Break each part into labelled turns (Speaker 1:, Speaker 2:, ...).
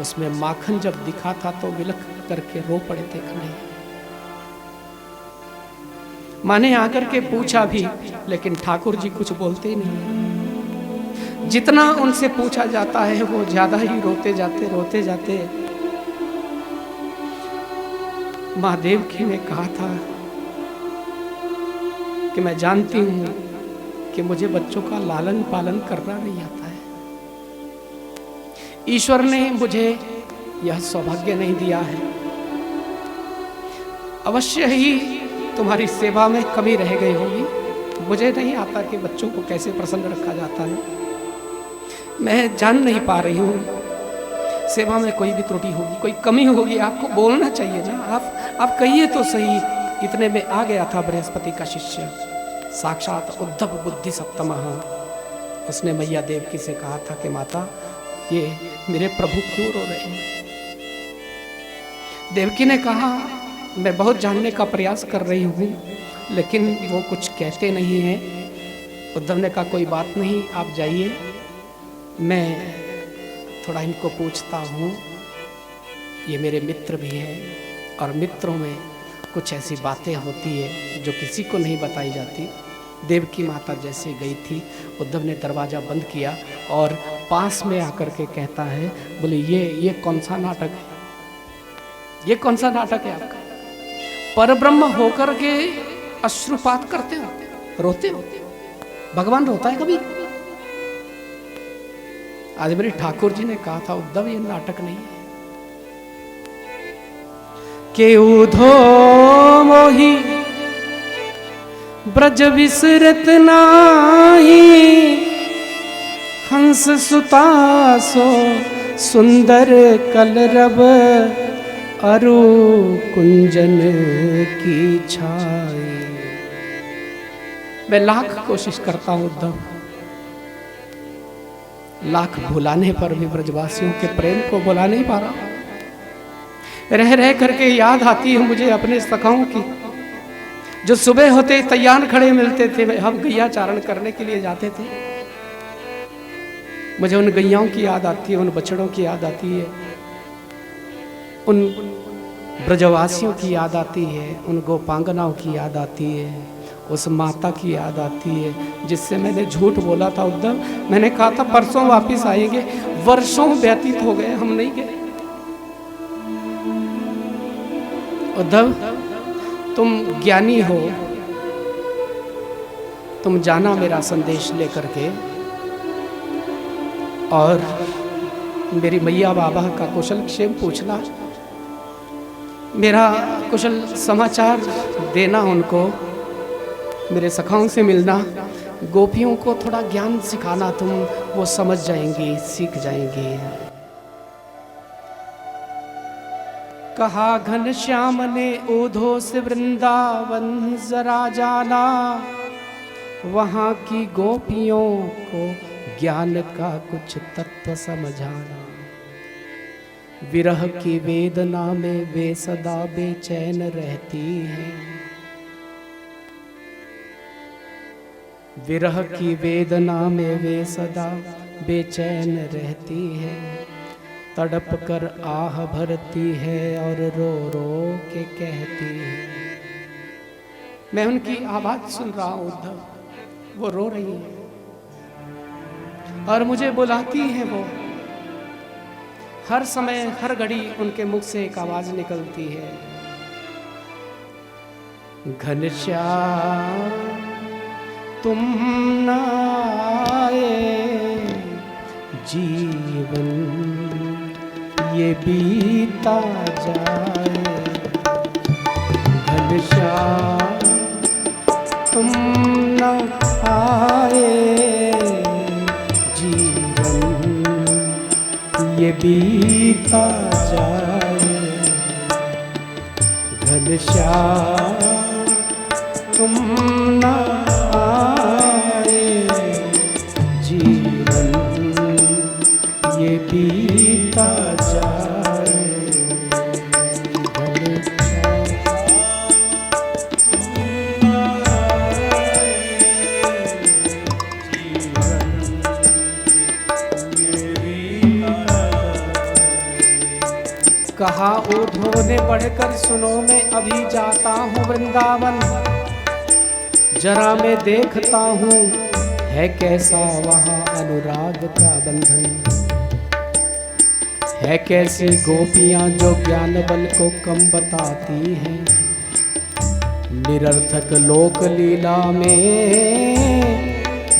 Speaker 1: उसमें माखन जब दिखा था तो विलख करके रो पड़े थे कन्हैया। माँ ने आकर के पूछा भी, लेकिन ठाकुर जी कुछ बोलते ही नहीं। जितना उनसे पूछा जाता है वो ज्यादा ही रोते जाते। माँ देवकी ने कहा था कि मैं जानती हूं कि मुझे बच्चों का लालन पालन करना नहीं आता है। ईश्वर ने मुझे यह सौभाग्य नहीं दिया है। अवश्य ही तुम्हारी सेवा में कमी रह गई होगी। मुझे नहीं आता कि बच्चों को कैसे प्रसन्न रखा जाता है। मैं जान नहीं पा रही हूँ, सेवा में कोई भी त्रुटि होगी, कोई कमी होगी। आपको बोलना चाहिए ना, आप कहिए तो सही। इतने में आ गया था बृहस्पति का शिष्य, साक्षात उद्धव बुद्धि सप्तमः। उसने मैया देवकी से कहा था कि माता, ये मेरे प्रभु क्यों रो रहे हैं? देवकी ने कहा, मैं बहुत जानने का प्रयास कर रही हूँ, लेकिन वो कुछ कहते नहीं हैं। उद्धव ने कहा, कोई बात नहीं, आप जाइए, मैं थोड़ा इनको पूछता हूँ। ये मेरे मित्र भी हैं और मित्रों में कुछ ऐसी बातें होती है जो किसी को नहीं बताई जाती। देवकी माता जैसे गई थी, उद्धव ने दरवाज़ा बंद किया और पास में आकर के कहता है, बोले ये कौन सा नाटक है? ये कौन सा नाटक है आपका? परब्रह्म होकर के अश्रुपात करते हो, रोते हो? भगवान रोता है कभी? आज मेरे ठाकुर जी ने कहा था, उद्धव ये नाटक नहीं है। के उधो मोही ब्रज विसरत नाही, हंस सुतासो सुंदर कलरव, अरु कुंजन की छाई। मैं लाख कोशिश करता हूं उद्धव, लाख भुलाने पर भी ब्रजवासियों के प्रेम को भुला नहीं पा रहा। रह रह करके याद आती है मुझे अपने सखाओं की, जो सुबह होते तैयार खड़े मिलते थे। हम गैया चारण करने के लिए जाते थे। मुझे उन गैयाओं की याद आती है, उन बछड़ों की याद आती है, उन ब्रजवासियों की याद आती है, उन गोपांगनाओं की याद आती है, उस माता की याद आती है जिससे मैंने झूठ बोला था उद्धव। मैंने कहा था परसों वापस आएंगे, वर्षों व्यतीत हो गए, हम नहीं गए। उद्धव, तुम ज्ञानी हो, तुम जाना मेरा संदेश लेकर के और मेरी मैया बाबा का कुशल क्षेम पूछना, मेरा कुशल समाचार देना उनको, मेरे सखाओं से मिलना, गोपियों को थोड़ा ज्ञान सिखाना। तुम वो समझ जाएंगी, सीख जाएंगी। कहा घनश्याम ने ओधो से वृंदावन जरा जाना, वहां की गोपियों को ज्ञान का कुछ तत्व समझाना। विरह की वेदना में वे सदा बेचैन रहती हैं, विरह की वेदना में वे सदा बेचैन रहती है। तड़प कर आह भरती है और रो रो के कहती है। मैं उनकी आवाज सुन रहा हूं उद्धव, वो रो रही है और मुझे बुलाती है। वो हर समय हर घड़ी उनके मुख से एक आवाज निकलती है, घनश्याम तुम न आए, जीवन ये बीता जाए। घनश्याम तुम न आए, जीवन ये बीता जाए। घनश्याम तुम न आए, जीवन ये बीता जाए। कहा उद्धव ने बढ़कर, सुनो मैं अभी जाता हूँ वृंदावन, जरा मैं देखता हूँ है कैसा वहाँ अनुराग का बंधन, है कैसी गोपियाँ जो ज्ञान बल को कम बताती हैं, निरर्थक लोक लीला में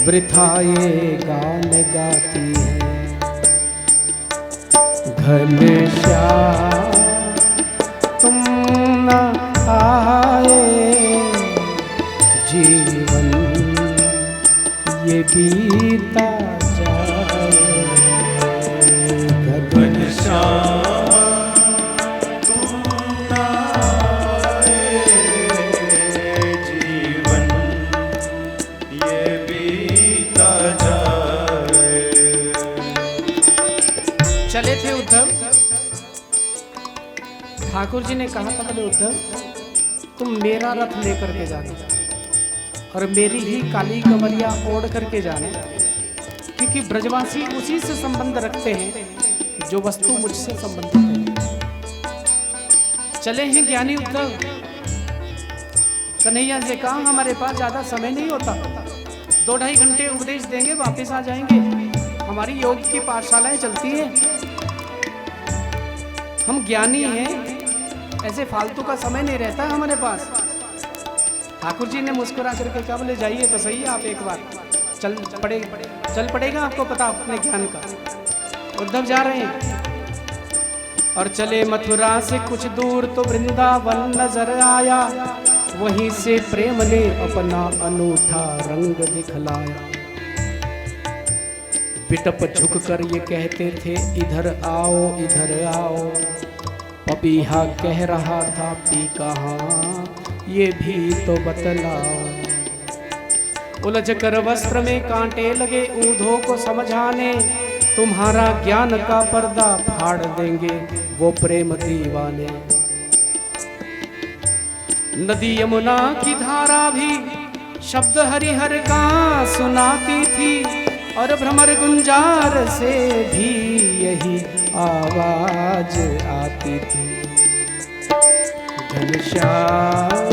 Speaker 1: वृथा ये गान गाती हैं। घनश्याम तुम न आए, जीवन ये बीता जाए। घनश्याम चले थे उद्धव। ठाकुर जी ने कहा था, बोले उद्धव तुम मेरा रथ लेकर के जाना और मेरी ही काली कमरिया ओढ़ करके जाना, क्योंकि ब्रजवासी उसी से संबंध रखते हैं जो वस्तु मुझसे संबंधित है। चले हैं ज्ञानी उद्धव। कन्हैया से कहा हमारे पास ज्यादा समय नहीं होता, 2-2.5 घंटे उपदेश देंगे, वापस आ जाएंगे। हमारी योग की पाठशालाएं चलती हैं, हम ज्ञानी हैं, ऐसे फालतू का समय नहीं रहता है हमारे पास। ठाकुर जी ने मुस्कुरा करके कहा, बोले जाइए तो सही, आप एक बार चल पड़ेगा आपको पता अपने ज्ञान का। उद्धव जा रहे हैं और चले मथुरा से कुछ दूर तो वृंदावन नजर आया, वहीं से प्रेम ने अपना अनूठा रंग दिखलाया। पिटप झुक कर ये कहते थे इधर आओ इधर आओ, पपीहा कह रहा था पी कहाँ ये भी तो बतलाओ। उलझ कर वस्त्र में कांटे लगे ऊधो को समझाने, तुम्हारा ज्ञान का पर्दा फाड़ देंगे वो प्रेम दीवाने। नदी यमुना की धारा भी शब्द हरिहर का सुनाती थी, और भ्रमर गुंजार से भी यही आवाज आती थी। घनश्याम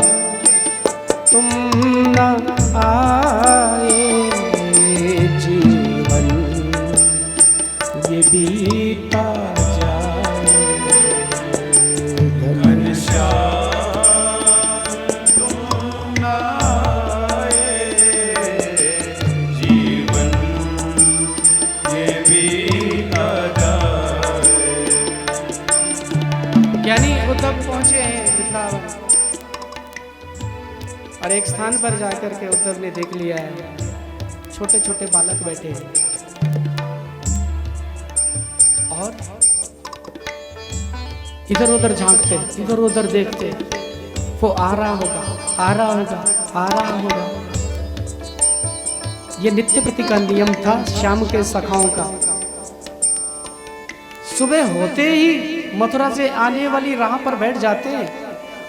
Speaker 1: तुम न आए, जीवन ये बीता जाए। घनश्याम उद्धव पहुंचे हैं वृंदावन, और एक स्थान पर जाकर के उद्धव ने देख लिया है छोटे छोटे बालक बैठे हैं और इधर उधर झांकते, इधर उधर देखते, वो आ रहा होगा आ रहा होगा आ रहा होगा। ये नित्य प्रति का नियम था श्याम के सखाओं का। सुबह होते ही मथुरा से आने वाली राह पर बैठ जाते हैं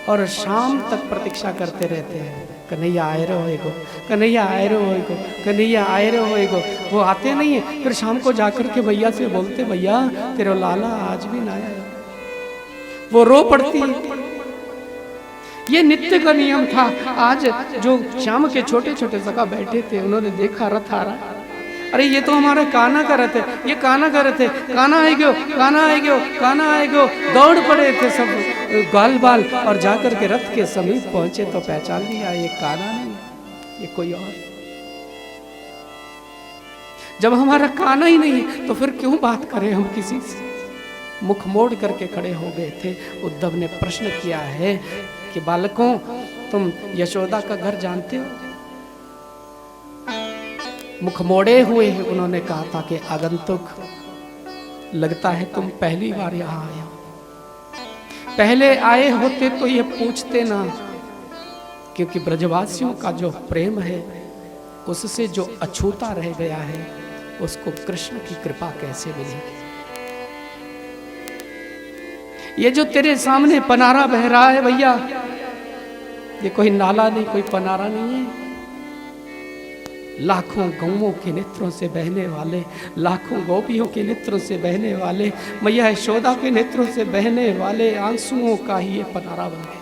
Speaker 1: और शाम तक प्रतीक्षा करते रहते हैं, कन्हैया आए रहो को, कन्हैया आए रहो को, कन्हैया आए रहो को। वो आते नहीं है, फिर शाम को जाकर के भैया से बोलते, भैया तेरा लाला आज भी ना आया। वो रो पड़ती। ये नित्य का नियम था। आज जो शाम के छोटे छोटे सखा बैठे थे, उन्होंने देखा रथ आ रहा, अरे ये तो हमारा काना का रथ है, ये काना का रथ है, काना आएगो काना आएगो काना आएगो। दौड़ पड़े थे सब गाल बाल, और जाकर के रथ के समीप पहुंचे तो पहचान लिया ये काना नहीं, ये कोई और। जब हमारा काना ही नहीं तो फिर क्यों बात करें हम किसी से। मुख मोड़ करके खड़े हो गए थे। उद्धव ने प्रश्न किया है कि बालकों, तुम यशोदा का घर जानते हो? मुख मोड़े हुए उन्होंने कहा था कि आगंतुक, लगता है तुम पहली बार यहाँ आए हो। पहले आए होते तो ये पूछते ना, क्योंकि ब्रजवासियों का जो प्रेम है उससे जो अछूता रह गया है उसको कृष्ण की कृपा कैसे मिलेगी। ये जो तेरे सामने पनारा बह रहा है भैया, ये कोई नाला नहीं, कोई पनारा नहीं है, लाखों गौओं के नेत्रों से बहने वाले, लाखों गोपियों के नेत्रों से बहने वाले, मैया यशोदा के नेत्रों से बहने वाले आंसुओं का ही ये पनारा बन गया।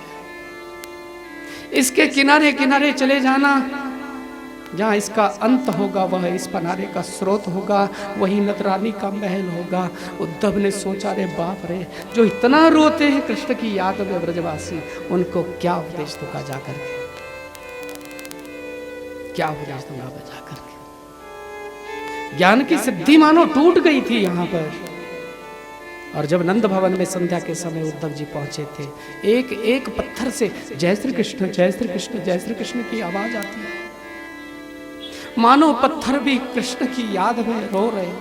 Speaker 1: इसके किनारे किनारे चले जाना, जहाँ इसका अंत होगा वह इस पनारे का स्रोत होगा, वही नतरानी का महल होगा। उद्धव ने सोचा, रे बाप रे, जो इतना रोते हैं कृष्ण की याद में ब्रजवासी, उनको क्या उपदेश दूंगा जाकर के, क्या उपदेश दूंगा जाकर के। ज्ञान की सिद्धि मानो टूट गई थी यहाँ पर। और जब नंद भवन में संध्या के समय उद्धव जी पहुंचे थे, एक एक पत्थर से जय श्री कृष्ण जय श्री कृष्ण जय श्री कृष्ण की आवाज आती है, मानो पत्थर भी कृष्ण की याद में रो रहे,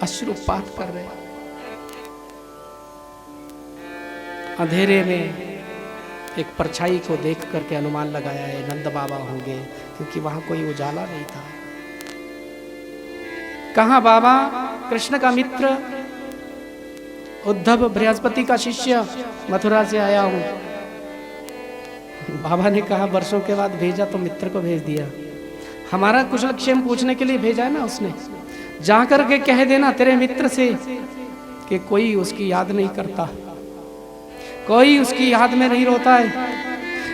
Speaker 1: अश्रुपात कर रहे। अंधेरे में एक परछाई को देख करके अनुमान लगाया है नंद बाबा होंगे, क्योंकि वहां कोई उजाला नहीं था। कहा बाबा? कृष्ण का मित्र उद्धव, बृहस्पति का शिष्य, मथुरा से आया हूं। बाबा ने कहा, वर्षों के बाद भेजा तो मित्र को भेज दिया, हमारा कुशल क्षेम पूछने के लिए भेजा है ना उसने, जाकर के कह देना तेरे मित्र से कि कोई उसकी याद नहीं करता, कोई उसकी याद में नहीं रोता है,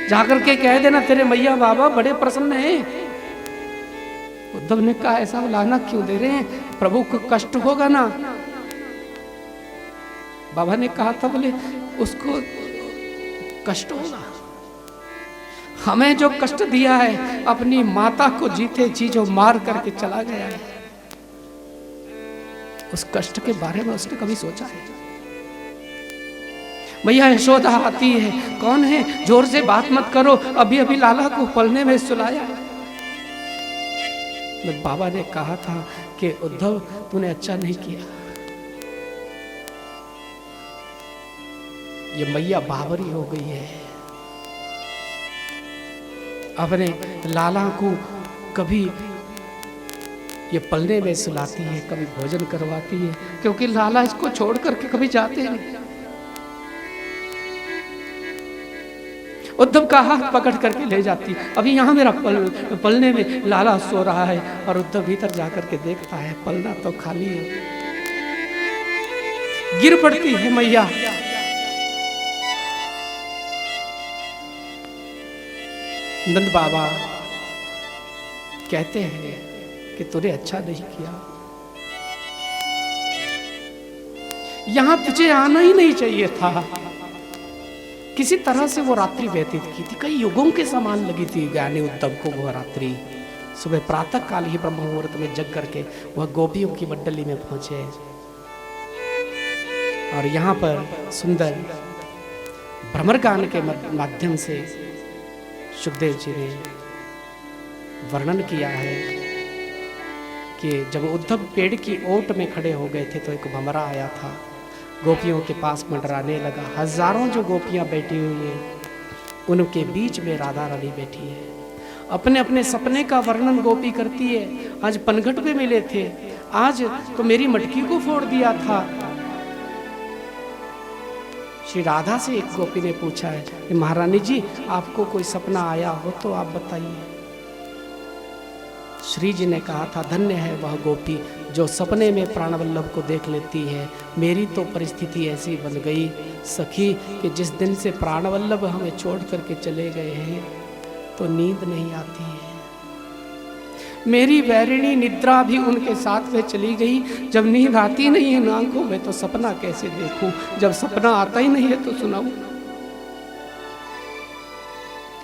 Speaker 1: जाकर के कह देना तेरे मैया बाबा बड़े प्रसन्न हैं। उद्धव ने कहा, ऐसा बुलाना क्यों दे रहे हैं, प्रभु को कष्ट होगा ना। बाबा ने कहा था, बोले उसको कष्ट होगा, हमें जो कष्ट दिया है, अपनी माता को जीते जी जो मार करके चला गया है, उस कष्ट के बारे में उसने कभी सोचा है? भैया यशोदा आती है, कौन है, जोर से बात मत करो, अभी अभी लाला को पलने में सुलाया है। बाबा ने कहा था कि उद्धव तूने अच्छा नहीं किया, ये मैया बावरी हो गई है, अपने लाला को कभी ये पलने में सुलाती है, कभी भोजन करवाती है, क्योंकि लाला इसको छोड़ करके कभी जाते नहीं। उद्धव का हाथ पकड़ करके ले जाती, अभी यहाँ मेरा पलने में लाला सो रहा है, और उद्धव भीतर जाकर के देखता है पलना तो खाली है। गिर पड़ती है मैया, नंद बाबा कहते हैं कि तूने अच्छा नहीं किया, यहां तुझे आना ही नहीं चाहिए था। किसी तरह से वो रात्रि व्यतीत की थी, कई युगों के समान लगी थी ज्ञानी उद्धव को वो रात्रि। सुबह प्रातः काल ही ब्रह्म मुहूर्त में जग करके वह गोपियों की मंडली में पहुंचे, और यहाँ पर सुंदर भ्रमर गान के माध्यम से सुखदेव जी ने वर्णन किया है कि जब उद्धव पेड़ की ओट में खड़े हो गए थे तो एक भंवरा आया था, गोपियों के पास मंडराने लगा। हजारों जो गोपियां बैठी हुई हैं, उनके बीच में राधा रानी बैठी है, अपने अपने सपने का वर्णन गोपी करती है। आज पनघट पे मिले थे, आज तो मेरी मटकी को फोड़ दिया था। श्री राधा से एक गोपी ने पूछा है कि महारानी जी आपको कोई सपना आया हो तो आप बताइए। श्री जी ने कहा था, धन्य है वह गोपी जो सपने में प्राणवल्लभ को देख लेती है। मेरी तो परिस्थिति ऐसी बन गई सखी कि जिस दिन से प्राणवल्लभ हमें छोड़ करके चले गए हैं तो नींद नहीं आती है। मेरी वैरिणी निद्रा भी उनके साथ में चली गई। जब नींद आती नहीं है आंखों में तो सपना कैसे देखूं, जब सपना आता ही नहीं है तो सुनाऊं।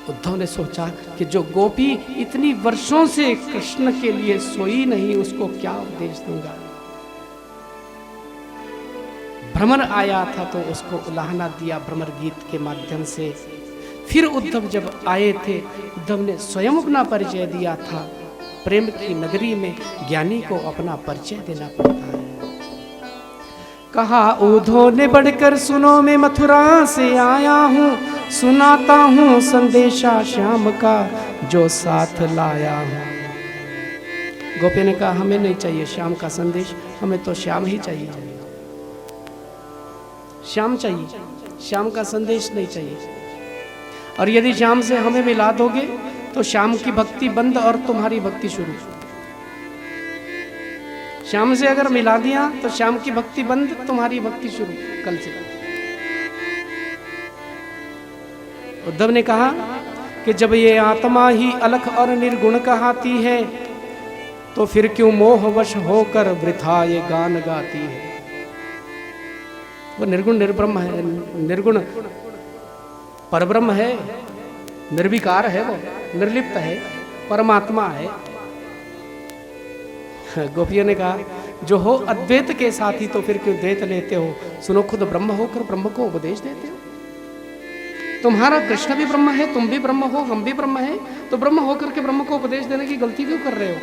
Speaker 1: उद्धव ने सोचा कि जो गोपी इतनी वर्षों से कृष्ण के लिए सोई नहीं, उसको क्या उपदेश दूंगा। भ्रमर आया था तो उसको उलाहना दिया भ्रमर गीत के माध्यम से। फिर उद्धव जब आए थे, उद्धव ने स्वयं अपना परिचय दिया था। प्रेम की नगरी में ज्ञानी को अपना परिचय देना पड़ता है। कहा ऊधो ने बढ़कर सुनो, मैं मथुरा से आया हूँ, सुनाता हूँ संदेशा श्याम का जो साथ लाया हूँ। गोपी ने कहा हमें नहीं चाहिए श्याम का संदेश, हमें तो श्याम ही चाहिए, श्याम चाहिए, श्याम का संदेश नहीं चाहिए। और यदि श्याम से हमें मिला दोगे तो श्याम की भक्ति बंद और तुम्हारी भक्ति शुरू। श्याम से अगर मिला दिया तो श्याम की भक्ति बंद, तुम्हारी भक्ति शुरू कल से। उद्धव ने कहा कि जब ये आत्मा ही अलख और निर्गुण कहाती है तो फिर क्यों मोहवश होकर वृथा ये गान गाती है। वो निर्गुण निर्ब्रह्म है, निर्गुण परब्रह्म है, निर्विकार है, वो निर्लिप्त है, परमात्मा है। गोपियों ने कहा जो हो अद्वैत के साथी तो फिर क्यों द्वैत लेते हो। सुनो खुद ब्रह्म होकर ब्रह्म को उपदेश देते हो। तुम्हारा कृष्ण भी ब्रह्म है, तुम भी ब्रह्म हो, हम भी ब्रह्म है, तो ब्रह्म होकर के ब्रह्म को उपदेश देने की गलती क्यों कर रहे हो।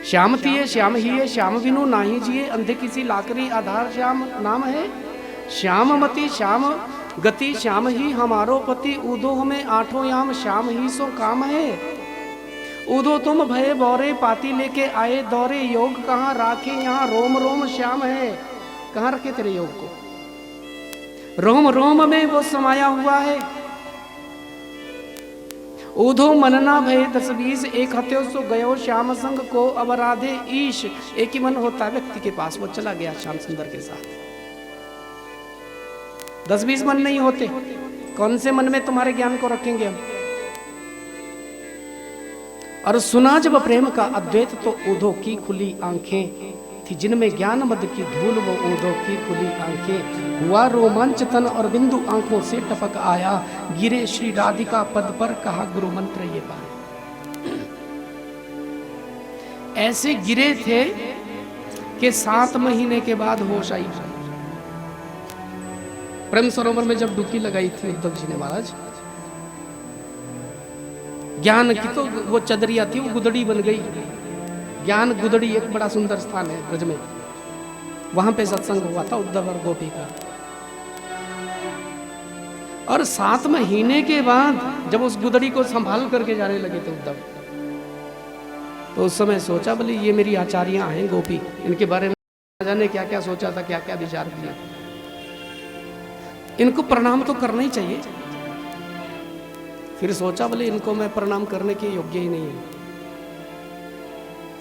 Speaker 1: श्याम तिये श्याम ही है, श्याम बिनु नाही जिए, अंधे किसी लाकरी आधार श्याम नाम है। श्याम मति श्याम गति श्याम ही हमारो पति, ऊदो हमें आठों याम श्याम ही सो काम है। ऊदो तुम भय बौरे पाती लेके आए दौरे, योग कहाँ राखे यहाँ रोम रोम श्याम है। कहाँ रखे तेरे योग को, रोम रोम में वो समाया हुआ है। ऊधो मनना भय 10-20 एक हत्यो सो गयो श्याम संग को, अब राधे ईश। एक ही मन होता है व्यक्ति के पास, वो चला गया श्याम सुंदर के साथ। 10-20 मन नहीं होते। कौन से मन में तुम्हारे ज्ञान को रखेंगे हम। और सुना जब प्रेम का अद्वैत तो ऊधो की खुली आंखें थी, जिनमें ज्ञान मद की धूल वो ऊधो की खुली आंखें। हुआ रोमांच तन और बिंदु आंखों से टपक आया, गिरे श्री राधिका पद पर कहा गुरु मंत्र ये पाए। ऐसे गिरे थे कि 7 महीने के बाद होश आई। प्रेम सरोवर में जब डुबकी लगाई थी उद्धव जी ने महाराज, ज्ञान की तो वो चदरिया थी, वो गुदड़ी बन गई। ज्ञान गुदड़ी एक बड़ा सुंदर स्थान है ब्रज में, वहां पे सत्संग हुआ था उद्धव और गोपी का। और 7 महीने के बाद जब उस गुदड़ी को संभाल करके जाने लगे थे उद्धव, तो उस समय सोचा बोले ये मेरी आचार्यां हैं गोपी, इनके बारे में जाने क्या क्या सोचा था, क्या क्या विचार किया। इनको प्रणाम तो करना ही चाहिए। फिर सोचा बोले इनको मैं प्रणाम करने के योग्य ही नहीं हूं,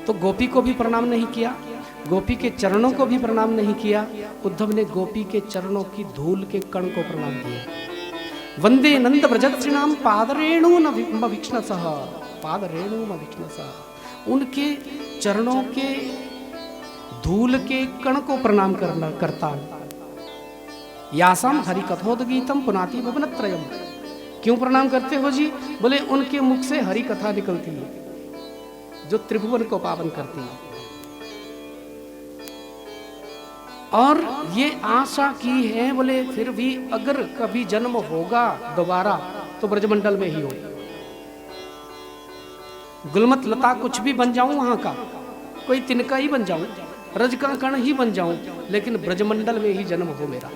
Speaker 1: तो गोपी को भी प्रणाम नहीं किया, गोपी के चरणों को भी प्रणाम नहीं किया। उद्धव ने गोपी के चरणों की धूल के कण को प्रणाम किया। वंदे नंद ब्रजत्रिणाम पादरेणु न विक्ष्णसः, पादरेणु न विक्ष्णसः। उनके चरणों के धूल के कण को प्रणाम करता हूं। यासाम हरि कथोदगीतम पुनाति भुवनत्रयम्। क्यों प्रणाम करते हो जी? बोले उनके मुख से हरि कथा निकलती है जो त्रिभुवन को पावन करती है। और ये आशा की है बोले फिर भी अगर कभी जन्म होगा दोबारा तो ब्रजमंडल में ही हो। गुलमत लता कुछ भी बन जाऊं, वहां का कोई तिनका ही बन जाऊं, रज का कण ही बन जाऊं, लेकिन ब्रजमंडल में ही जन्म हो मेरा।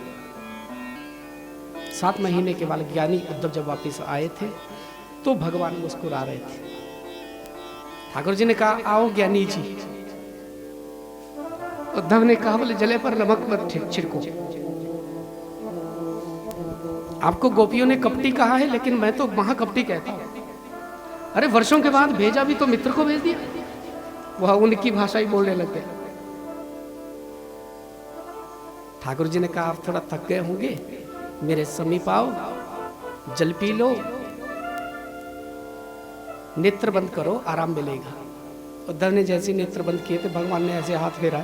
Speaker 1: 7 महीने के बाद ज्ञानी उद्धव जब वापिस आए थे तो भगवान मुस्कुरा रहे थे। ठाकुर जी ने कहा आओ ज्ञानी जी। उद्धव ने कहा बोले जले पर नमक मत छिड़को। आपको गोपियों ने कपटी कहा है, लेकिन मैं तो महाकपटी कहता हूं। अरे वर्षों के बाद भेजा भी तो मित्र को भेज दिया। वह उनकी भाषा ही बोलने लग गए। ठाकुर जी ने कहा आप थोड़ा थक गए होंगे, मेरे समीप आओ, जल पी लो, नेत्र बंद करो, आराम मिलेगा। उद्धव ने जैसे नेत्र बंद किए थे भगवान ने ऐसे हाथ फेरा,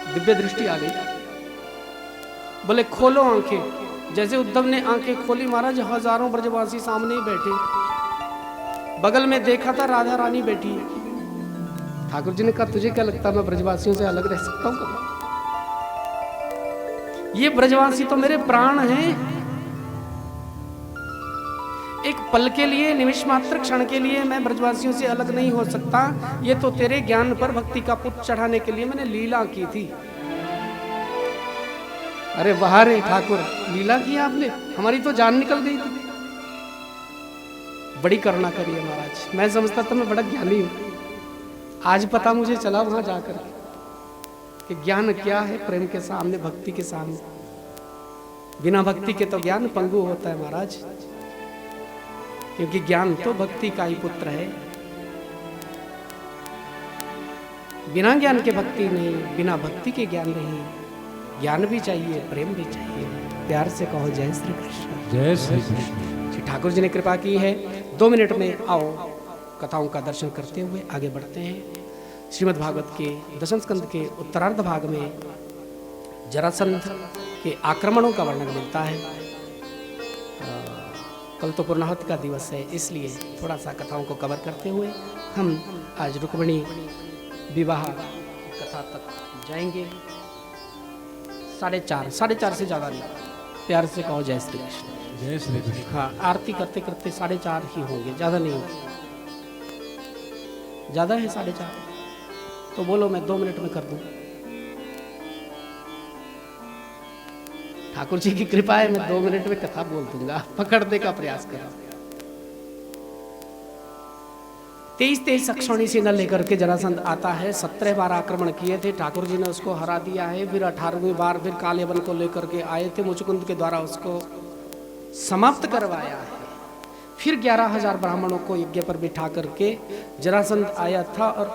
Speaker 1: दिव्य दृष्टि आ गई। बोले खोलो आंखें। जैसे उद्धव ने आंखें खोली महाराज, हजारों ब्रजवासी सामने ही बैठे। बगल में देखा था राधा रानी बैठी। ठाकुर जी ने कहा तुझे क्या लगता मैं ब्रजवासियों से अलग रह सकता हूं कभी? ये ब्रजवासी तो मेरे प्राण हैं। एक पल के लिए, निमिष मात्र क्षण के लिए मैं ब्रजवासियों से अलग नहीं हो सकता। ये तो तेरे ज्ञान पर भक्ति का पुष्प चढ़ाने के लिए मैंने लीला की थी। अरे वाह रे ठाकुर, लीला की आपने, हमारी तो जान निकल गई थी। बड़ी करुणा करी है महाराज। मैं समझता था मैं बड़ा ज्ञानी हूं, आज पता मुझे चला वहां जाकर कि ज्ञान क्या है प्रेम के सामने, भक्ति के सामने। बिना भक्ति के तो ज्ञान पंगु होता है महाराज। क्योंकि ज्ञान तो भक्ति का ही पुत्र है। बिना ज्ञान के भक्ति नहीं, बिना भक्ति के ज्ञान नहीं। ज्ञान भी चाहिए, प्रेम भी चाहिए। प्यार से कहो जय श्री कृष्ण।
Speaker 2: जय श्री कृष्ण।
Speaker 1: श्री ठाकुर जी ने कृपा की है। 2 मिनट में आओ कथाओं का दर्शन करते हुए आगे बढ़ते हैं। श्रीमद् भागवत के दशम स्कंद के उत्तरार्ध भाग में जरासंध के आक्रमणों का वर्णन मिलता है। कल तो पूर्णाहुति का दिवस है, इसलिए थोड़ा सा कथाओं को कवर करते हुए हम आज रुक्मिणी विवाह कथा तक जाएंगे। 4:30 से ज़्यादा नहीं। प्यार से कहो जय श्री कृष्ण।
Speaker 2: जय श्री कृष्ण।
Speaker 1: हाँ, आरती करते करते 4:30 ही होंगे, ज़्यादा नहीं होंगे। ज़्यादा है 4:30 तो बोलो, मैं 2 मिनट में कर दूँ। ठाकुर जी की कृपा है, मैं 2 मिनट में कथा बोल दूंगा। पकड़ने का प्रयास करो। 23 अक्षौणी सेना लेकर के जरासंध आता है। 17 बार आक्रमण किए थे, ठाकुर जी ने उसको हरा दिया है। फिर 18वीं बार फिर कालेवन को लेकर के आए थे, मुचकुंद के द्वारा उसको समाप्त करवाया है। फिर 11,000 ब्राह्मणों को यज्ञ पर बिठा करके जरासंध आया था और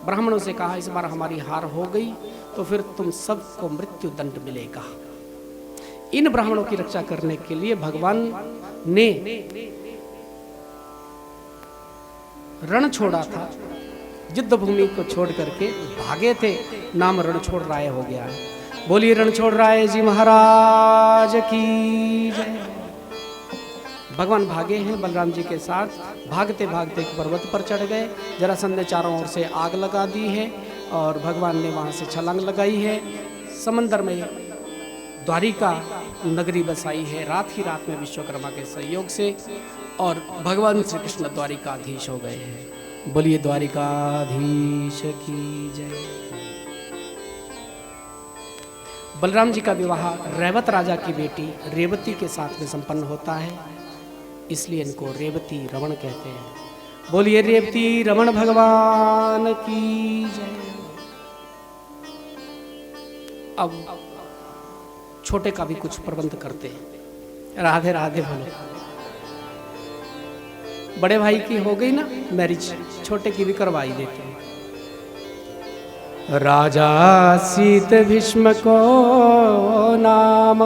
Speaker 1: ब्राह्मणों से कहा, इस बार हमारी हार हो गई तो फिर तुम सबको मृत्यु दंड मिलेगा। इन ब्राह्मणों की रक्षा करने के लिए भगवान ने रण छोड़ा था। युद्ध भूमि को छोड़ करके भागे थे, नाम रण छोड़ राय हो गया है। बोलिए रण छोड़ राय जी महाराज की जय। भगवान भागे हैं बलराम जी के साथ। भागते भागते एक पर्वत पर चढ़ गए। जरासंध ने चारों ओर से आग लगा दी है और भगवान ने वहां से छलांग लगाई है। समंदर में द्वारिका नगरी बसाई है, रात ही रात में विश्वकर्मा के सहयोग से, और भगवान श्री कृष्ण द्वारिकाधीश हो गए हैं। बोलिए द्वारिकाधीश की जय। बलराम जी का विवाह रेवत राजा की बेटी रेवती के साथ में संपन्न होता है, इसलिए इनको रेवती रमण कहते हैं। बोलिए रेवती रमण भगवान की जय। अब छोटे का भी कुछ प्रबंध करते हैं। राधे राधे बोलो। बड़े भाई की हो गई ना मैरिज, छोटे की भी करवाई देते हैं। राजा सीत भीष्म को नाम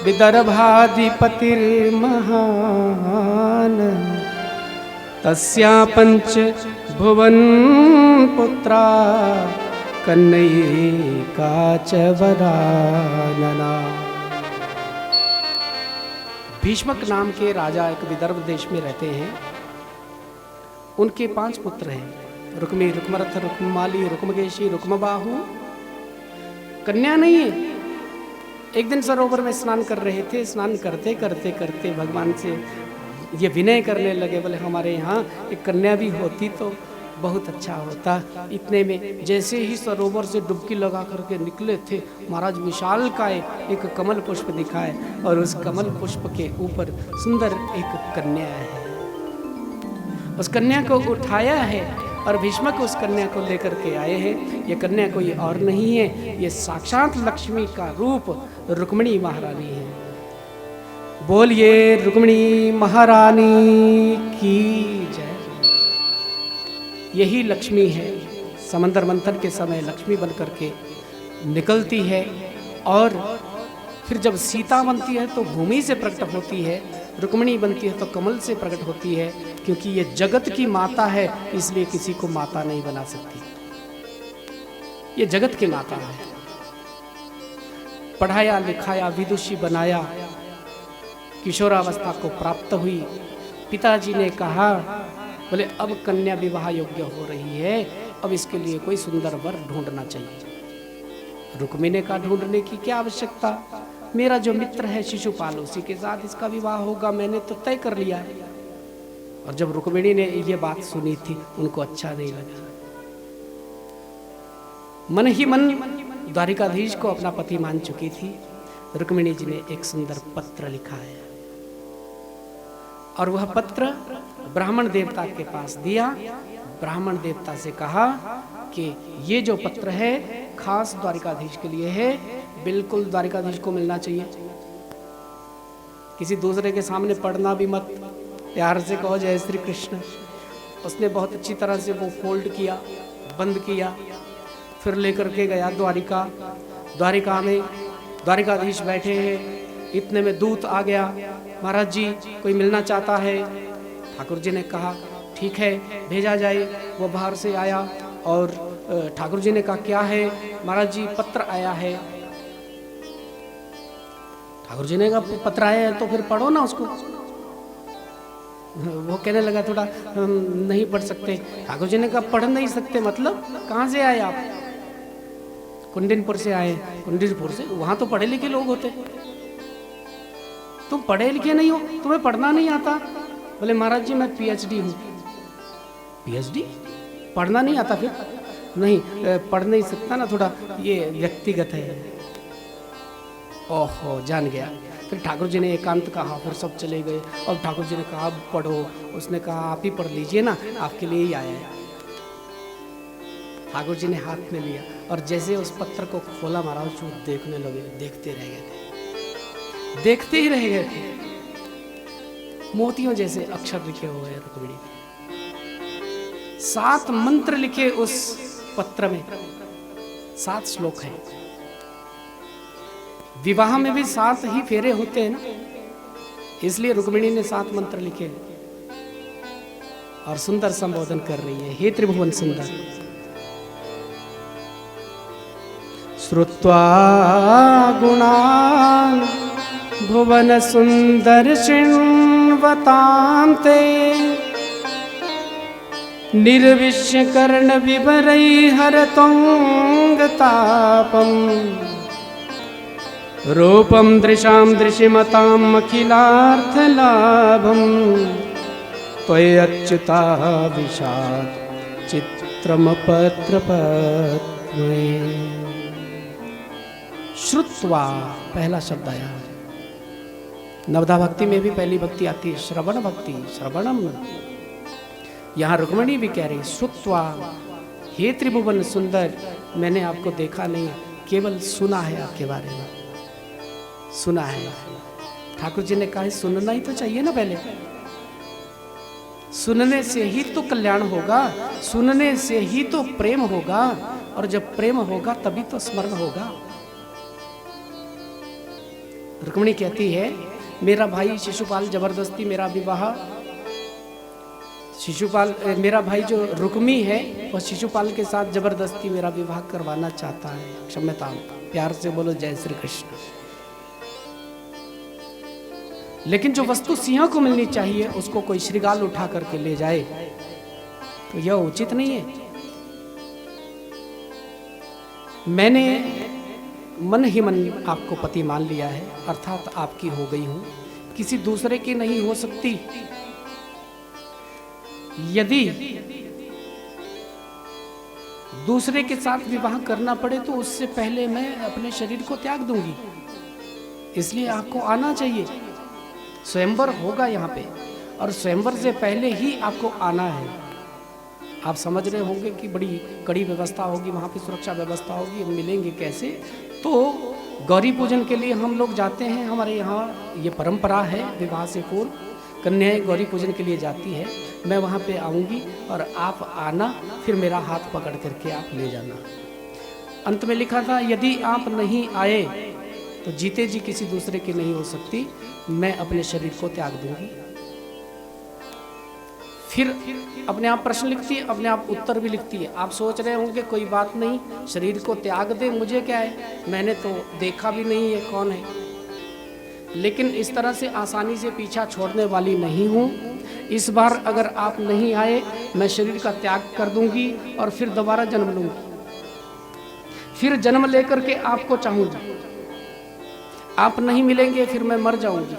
Speaker 1: विदर्भाधिपतिर्महान तस्या 5 भुवन पुत्रा कन्यका च वरानना। भीष्मक नाम के राजा एक विदर्भ देश में रहते हैं। उनके 5 पुत्र हैं, रुक्मी, रुक्मरथ, रुक्ममाली, रुक्मकेशी, रुक्मबाहु। कन्या नहीं है। एक दिन सरोवर में स्नान कर रहे थे। स्नान करते करते करते भगवान से ये विनय करने लगे, बोले हमारे यहाँ एक कन्या भी होती तो बहुत अच्छा होता। इतने में जैसे ही सरोवर से डुबकी लगा करके निकले थे, महाराज विशाल का एक कमल पुष्प दिखाए और उस कमल पुष्प के ऊपर सुंदर एक कन्या है। उस कन्या को उठाया है और भीष्मक उस कन्या को लेकर के आए हैं। ये कन्या कोई और नहीं है, ये साक्षात लक्ष्मी का रूप रुक्मिणी महारानी है। बोलिए रुक्मिणी महारानी की जय। यही लक्ष्मी है। समंदर मंथन के समय लक्ष्मी बन करके निकलती है और फिर जब सीता बनती है तो भूमि से प्रकट होती है, रुक्मिणी बनती है तो कमल से प्रकट होती है। क्योंकि ये जगत की माता है, इसलिए किसी को माता नहीं बना सकती। ये जगत की माता है। पढ़ाया लिखाया, विदुषी बनाया, किशोरावस्था को प्राप्त हुई। पिताजी ने कहा, बोले अब कन्या विवाह योग्य हो रही है, अब इसके लिए कोई सुंदर वर ढूंढना चाहिए। रुक्मिणी ने कहा, ढूंढने की क्या आवश्यकता, मेरा जो मित्र है शिशुपाल, उसी के साथ इसका विवाह होगा, मैंने तो तय कर लिया है। और जब रुक्मिणी ने ये बात सुनी थी, उनको अच्छा नहीं लगा। मन ही मन द्वारिकाधीश को अपना पति मान चुकी थी। रुक्मिणी जी ने एक सुंदर पत्र लिखा है और वह पत्र ब्राह्मण देवता के पास दिया। ब्राह्मण देवता से कहा कि ये जो पत्र है खास द्वारिकाधीश के लिए है, बिल्कुल द्वारिकाधीश को मिलना चाहिए, किसी दूसरे के सामने पढ़ना भी मत, प्यार से कहो जय श्री कृष्ण। उसने बहुत अच्छी तरह से वो फोल्ड किया, बंद किया, फिर लेकर के गया द्वारिका। द्वारिका में द्वारिकाधीश बैठे हैं, इतने में दूत आ गया, महाराज जी कोई मिलना चाहता है। ठाकुर जी ने कहा ठीक है भेजा जाए। वो बाहर से आया और ठाकुर जी ने कहा क्या है? महाराज जी पत्र आया है। ठाकुर जी ने कहा पत्र आया है तो फिर पढ़ो ना उसको। वो कहने लगा थोड़ा हम नहीं पढ़ सकते। ठाकुर जी ने कहा पढ़ नहीं सकते मतलब? कहाँ से आए आप? कुंडिनपुर से आए। कुंडिनपुर से? वहां तो पढ़े लिखे लोग होते, तुम पढ़े लिखे नहीं हो, तुम्हें पढ़ना नहीं आता? बोले महाराज जी मैं पीएचडी हूँ। पीएचडी? पढ़ना नहीं आता? फिर नहीं पढ़ नहीं सकता ना, थोड़ा ये व्यक्तिगत है। ओहो जान गया। फिर ठाकुर जी ने एकांत कहा, फिर सब चले गए और ठाकुर जी ने कहा अब पढ़ो। उसने कहा आप ही पढ़ लीजिए ना, आपके लिए ही आया है। ठाकुर जी ने हाथ में लिया और जैसे उस पत्र को खोला महाराज जो देखने लगे, देखते रह गए थे, देखते ही रह गए थे। मोतियों जैसे अक्षर लिखे हुए रुक्मिणी, 7 मंत्र लिखे उस पत्र में, 7 श्लोक हैं। विवाह में भी 7 ही फेरे होते हैं ना, इसलिए रुक्मिणी ने 7 मंत्र लिखे और सुंदर संबोधन कर रही है। हे त्रिभुवन सुंदर, श्रुत्वा गुणान् भुवन सुंदर शृण्वतां ते निर्विश्य कर्ण विभरै हरतोंगतापम् रूपम दृशां दृशिमताम् अखिलार्थ लाभम् त्वय्यच्युता विशाख चित्रमपत्र पद्मे। श्रुत्वा पहला शब्द आया। नवधा भक्ति में भी पहली भक्ति आती है श्रवण भक्ति, श्रवणम। यहाँ रुक्मिणी भी कह रही श्रुत्वा, हे त्रिभुवन सुंदर, मैंने आपको देखा नहीं, केवल सुना है, आपके बारे में सुना है। ठाकुर जी ने कहा सुनना ही तो चाहिए ना, पहले सुनने से ही तो कल्याण होगा, सुनने से ही तो प्रेम होगा, और जब प्रेम होगा तभी तो स्मरण होगा। रुक्मिणी कहती है मेरा भाई शिशुपाल जबरदस्ती मेरा विवाह, शिशुपाल मेरा भाई जो रुक्मी है वह शिशुपाल के साथ जबरदस्ती मेरा विवाह करवाना चाहता है। क्षम्यताम, प्यार से बोलो जय श्री कृष्ण। लेकिन जो वस्तु सिंह को मिलनी चाहिए उसको कोई श्रीगाल उठा करके ले जाए तो यह उचित नहीं है। मैंने मन ही मन आपको पति मान लिया है, अर्थात आपकी हो गई हूं, किसी दूसरे की नहीं हो सकती। यदि दूसरे के साथ विवाह करना पड़े तो उससे पहले मैं अपने शरीर को त्याग दूंगी, इसलिए आपको आना चाहिए। स्वयंवर होगा यहाँ पे, और स्वयंवर से पहले ही आपको आना है। आप समझ रहे होंगे कि बड़ी कड़ी व्यवस्था होगी, वहाँ पे सुरक्षा व्यवस्था होगी, हम मिलेंगे कैसे? तो गौरी पूजन के लिए हम लोग जाते हैं, हमारे यहाँ ये परंपरा है, विवाह से पूर्व कन्याएं गौरी पूजन के लिए जाती है। मैं वहाँ पे आऊँगी और आप आना, फिर मेरा हाथ पकड़ करके आप ले जाना। अंत में लिखा था यदि आप नहीं आए तो जीते जी किसी दूसरे की नहीं हो सकती, मैं अपने शरीर को त्याग दूंगी। फिर अपने आप प्रश्न लिखती है, अपने आप उत्तर भी लिखती है। आप सोच रहे होंगे कोई बात नहीं, शरीर को त्याग दे, मुझे क्या है, मैंने तो देखा भी नहीं है कौन है। लेकिन इस तरह से आसानी से पीछा छोड़ने वाली नहीं हूँ। इस बार अगर आप नहीं आए मैं शरीर का त्याग कर दूंगी और फिर दोबारा जन्म लूंगी, फिर जन्म लेकर के आपको चाहूंगी। आप नहीं मिलेंगे फिर मैं मर जाऊंगी,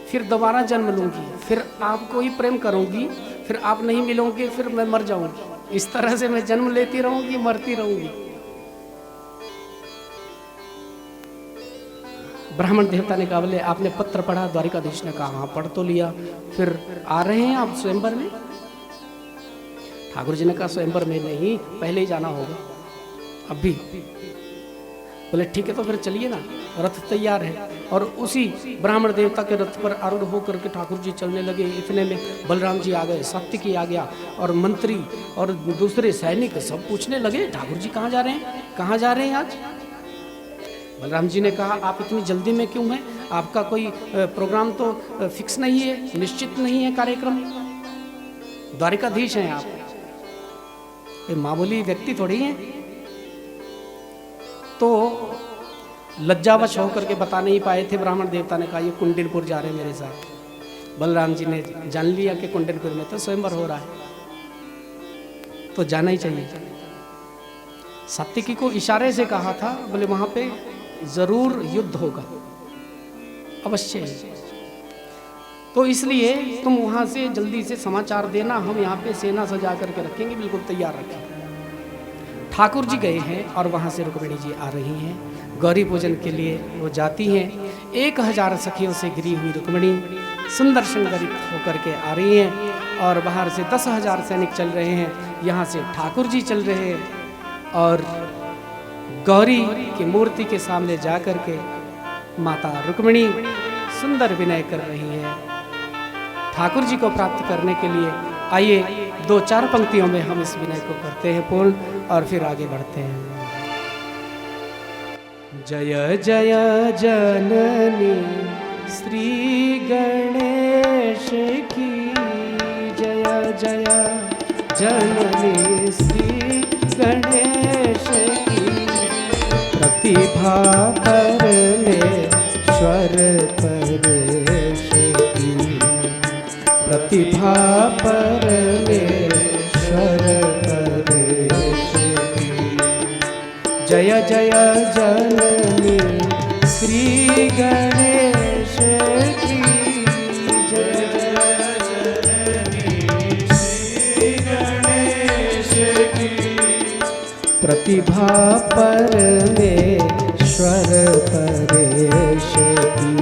Speaker 1: फिर दोबारा जन्म लूंगी, फिर आपको ही प्रेम करूंगी, फिर आप नहीं मिलोगे, फिर मैं मर जाऊंगी। इस तरह से मैं जन्म लेती रहूंगी, मरती रहूंगी। ब्राह्मण देवता ने कहा बोले आपने पत्र पढ़ा? द्वारिकाधीश ने कहा हाँ पढ़ तो लिया। फिर आ रहे हैं आप स्वयंवर में? ठाकुर जी ने कहा स्वयंवर में नहीं, पहले ही जाना होगा। अभी बोले ठीक है तो फिर चलिए ना, रथ तैयार है। और उसी ब्राह्मण देवता के रथ पर आरूढ़ होकर के ठाकुर जी चलने लगे। इतने में बलराम जी आ गए, सात्विकी आ गया, और मंत्री और दूसरे सैनिक सब पूछने लगे ठाकुर जी कहाँ जा रहे हैं, कहाँ जा रहे हैं आज। बलराम जी ने कहा आप इतनी जल्दी में क्यों हैं, आपका कोई प्रोग्राम तो फिक्स नहीं है, निश्चित नहीं है कार्यक्रम, द्वारिकाधीश हैं आप, ये मामूली व्यक्ति थोड़ी हैं। तो लज्जावश होकर के बता नहीं पाए थे। ब्राह्मण देवता ने कहा ये कुंडलपुर जा रहे हैं मेरे साथ। बलराम जी ने जान लिया कि कुंडलपुर में तो स्वयंवर हो रहा है, तो जाना ही चाहिए। सात्विकी को इशारे से कहा था, बोले वहां पे जरूर युद्ध होगा, अवश्य। तो इसलिए तुम वहां से जल्दी से समाचार देना, हम यहाँ पे सेना सजा करके रखेंगे, बिल्कुल तैयार रखें। ठाकुर जी गए हैं और वहाँ से रुक्मिणी जी आ रही हैं, गौरी पूजन के लिए वो जाती हैं। 1000 सखियों से घिरी हुई रुक्मिणी सुंदर श्रृंगारित होकर के आ रही हैं, और बाहर से 10,000 सैनिक चल रहे हैं, यहाँ से ठाकुर जी चल रहे हैं, और गौरी की मूर्ति के सामने जा कर के माता रुक्मिणी सुंदर विनय कर रही है ठाकुर जी को प्राप्त करने के लिए। आइए 2-4 पंक्तियों में हम इस विनय को करते हैं पूर्ण, और फिर आगे बढ़ते हैं। जय जय जननी श्री गणेश की, जय जय जननी श्री गणेश की, प्रतिभा परमेश्वर परेश की, प्रतिभा परमेश्वर परेश की। जय जय जननी श्री गणेश की, जय जय जननी श्री गणेश की, प्रतिभा परमेश्वर परेश की,